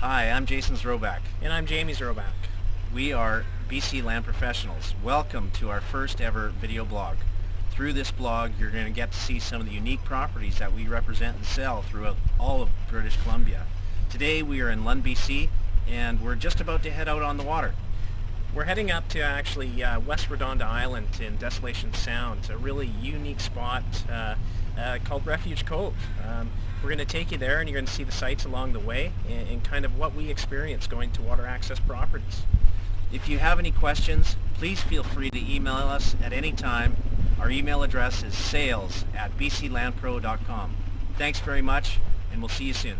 Hi, I'm Jason Zroback. And I'm Jamie Zroback. We are BC Land Professionals. Welcome to our first ever video blog. Through this blog, you're going to get to see some of the unique properties that we represent and sell throughout all of British Columbia. Today we are in Lund, BC, and we're just about to head out on the water. We're heading up to actually West Redonda Island in Desolation Sound, a really unique spot called Refuge Cove. We're going to take you there and you're going to see the sights along the way and kind of what we experience going to water access properties. If you have any questions, please feel free to email us at any time. Our email address is sales@bclandpro.com. Thanks very much, and we'll see you soon.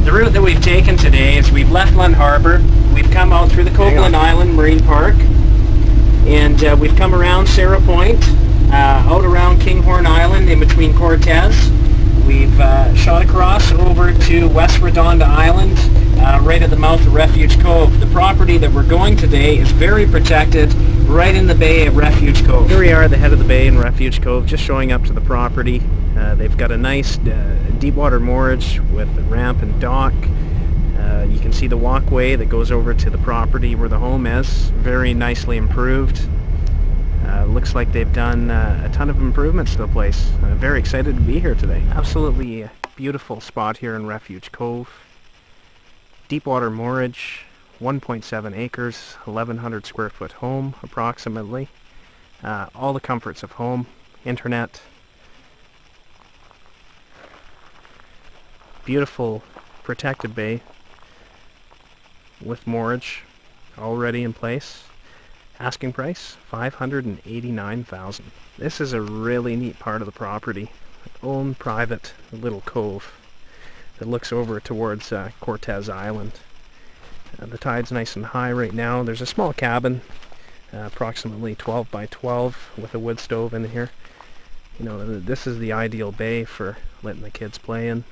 The route that we've taken today is we've left Lund Harbour, we've come out through the Copeland Island Marine Park, and we've come around Sarah Point, out around Kinghorn Island in between Cortez. We've shot across over to West Redonda Island, right at the mouth of Refuge Cove. The property that we're going today is very protected, right in the bay at Refuge Cove. Here we are at the head of the bay in Refuge Cove, just showing up to the property. They've got a nice deep water moorage with a ramp and dock. You can see the walkway that goes over to the property where the home is, very nicely improved. Looks like they've done a ton of improvements to the place. Very excited to be here today. Absolutely a beautiful spot here in Refuge Cove. Deep water moorage, 1.7 acres, 1,100 square foot home approximately. All the comforts of home, internet. Beautiful protected bay with moorage already in place. Asking price $589,000. This is a really neat part of the property. Own private little cove that looks over towards Cortez Island. The tide's nice and high right now. There's a small cabin, approximately 12 by 12, with a wood stove in here. You know, this is the ideal bay for letting the kids play in.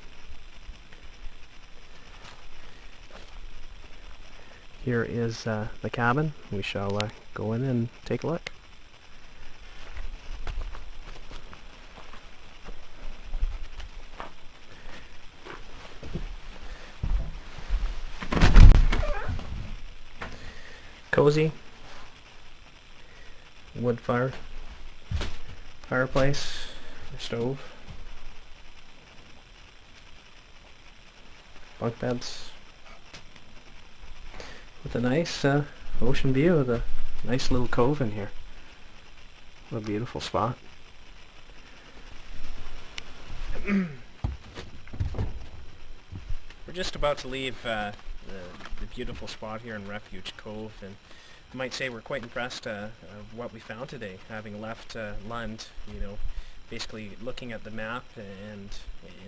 Here is the cabin. We shall go in and take a look. Cozy wood fireplace, stove, bunk beds, with a nice ocean view of the nice little cove in here. What a beautiful spot. We're just about to leave the beautiful spot here in Refuge Cove, and I might say we're quite impressed of what we found today, having left Lund. You know, basically looking at the map and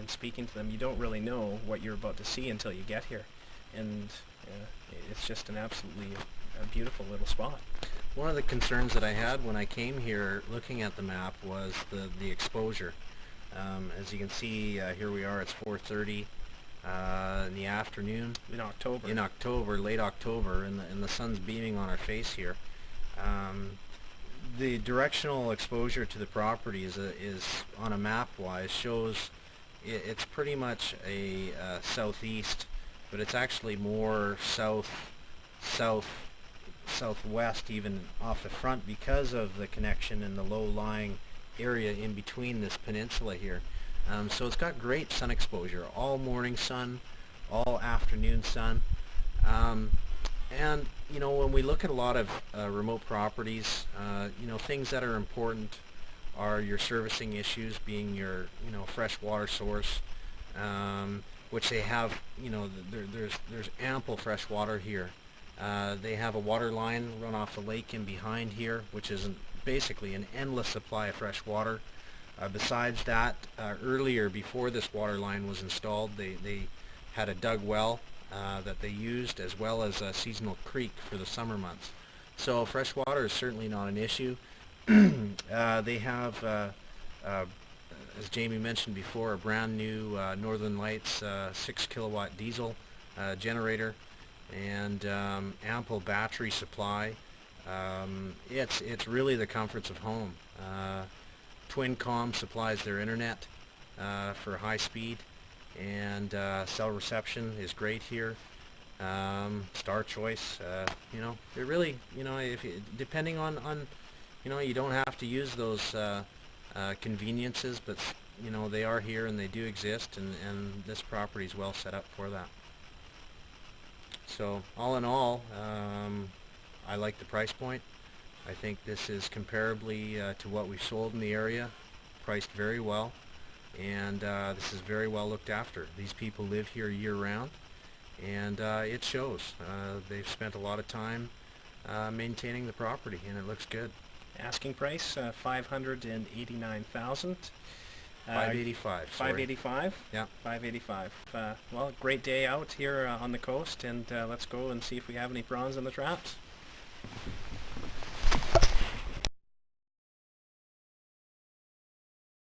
speaking to them, you don't really know what you're about to see until you get here, and it's just an absolutely beautiful little spot. One of the concerns that I had when I came here looking at the map was the exposure. As you can see, here we are, it's 4:30 in the afternoon. In October, late October, and the sun's beaming on our face here. The directional exposure to the property is on a map-wise shows it's pretty much a southeast, but it's actually more southwest even off the front because of the connection and the low-lying area in between this peninsula here. So it's got great sun exposure, all morning sun, all afternoon sun. And you know, when we look at a lot of remote properties, you know, things that are important are your servicing issues, being your, you know, fresh water source, which they have. You know, there's ample fresh water here. They have a water line run off the lake in behind here, which is basically an endless supply of fresh water. Besides that, earlier, before this water line was installed, they had a dug well that they used, as well as a seasonal creek for the summer months. So fresh water is certainly not an issue. They have, as Jamie mentioned before, a brand new Northern Lights 6 kilowatt diesel generator. and ample battery supply. It's really the comforts of home. TwinCom supplies their internet for high speed, and cell reception is great here. Star Choice, you know, they're really, you know, depending on, you know, you don't have to use those conveniences, but you know, they are here and they do exist, and this property is well set up for that. So all in all, I like the price point. I think this is comparably to what we've sold in the area, priced very well, and this is very well looked after. These people live here year-round, and it shows. They've spent a lot of time maintaining the property, and it looks good. Asking price, $589,000. 585. Sorry. 585? Yeah. 585. Well, great day out here on the coast, and let's go and see if we have any prawns in the traps.